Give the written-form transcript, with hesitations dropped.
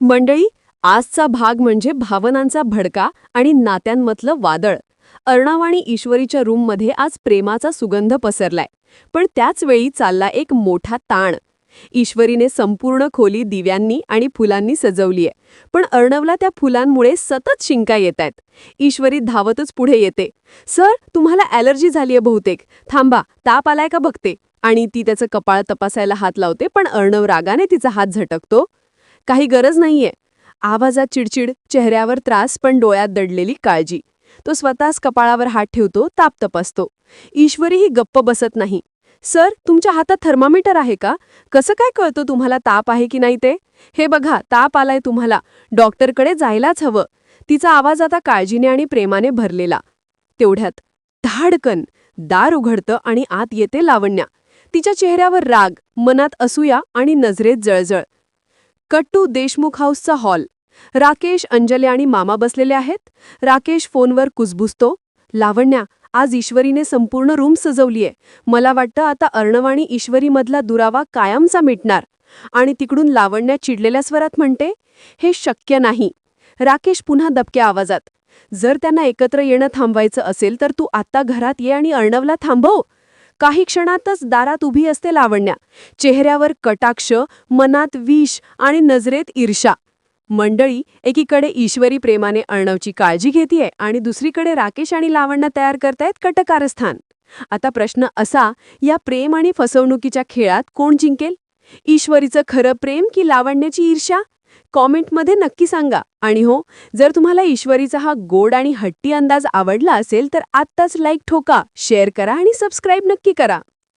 मंडळी, आजचा भाग म्हणजे भावनांचा भडका आणि नात्यांमधलं वादळ. अर्णव आणि ईश्वरीच्या रूममध्ये आज प्रेमाचा सुगंध पसरलाय, पण त्याच वेळी चालला एक मोठा ताण. ईश्वरीने संपूर्ण खोली दिव्यांनी आणि फुलांनी सजवलीय, पण अर्णवला त्या फुलांमुळे सतत शिंका येतायत. ईश्वरी धावतच पुढे येते. सर, तुम्हाला ॲलर्जी झालीये बहुतेक. थांबा, ताप आलाय का बघते. आणि ती त्याचं कपाळ तपासायला हात लावते, पण अर्णव रागाने तिचा हात झटकतो. काही गरज नाहीये. आवाजात चिडचिड, चेहऱ्यावर त्रास, पण डोळ्यात दडलेली काळजी. तो स्वतःच कपाळावर हात ठेवतो, ताप तपासतो. ईश्वरीही गप्प बसत नाही. सर, तुमच्या हातात थर्मामीटर आहे का? कसं काय कळतं तुम्हाला ताप आहे की नाही ते? हे बघा, ताप आलाय तुम्हाला. डॉक्टरकडे जायलाच हवं. तिचा आवाज आता काळजीने आणि प्रेमाने भरलेला. तेवढ्यात धाडकन दार उघडतं आणि आत येते लावण्या. तिच्या चेहऱ्यावर राग, मनात असूया आणि नजरेत जळजळ. कट टू देशमुख हाऊसचा हॉल. राकेश, अंजली आणि मामा बसलेले आहेत. राकेश फोनवर कुजबुजतो. लावण्या, आज ईश्वरीने संपूर्ण रूम सजवलीये. मला वाटतं आता अर्णव आणि ईश्वरीमधला दुरावा कायमचा मिटणार. आणि तिकडून लावण्या चिडलेल्या स्वरात म्हणते, हे शक्य नाही. राकेश पुन्हा दबक्या आवाजात, जर त्यांना एकत्र येणं थांबवायचं असेल तर तू आत्ता घरात ये आणि अर्णवला थांबव. काही क्षणातच दारात उभी असते लावण्या. चेहऱ्यावर कटाक्ष, मनात विष आणि नजरेत ईर्ष्या. मंडळी, एकीकडे ईश्वरी प्रेमाने अर्णवची काळजी घेतीये आणि दुसरीकडे राकेश आणि लावण्य तयार करतायत कटकारस्थान. आता प्रश्न असा, या प्रेम आणि फसवणुकीच्या खेळात कोण जिंकेल? ईश्वरीचं खरं प्रेम की लावण्याची ईर्ष्या? कॉमेंटमध्ये नक्की सांगा. आणि हो, जर तुम्हाला ईश्वरीचा हा गोड आणि हट्टी अंदाज आवडला असेल तर आत्ताच लाईक ठोका, शेअर करा आणि सबस्क्राईब नक्की करा.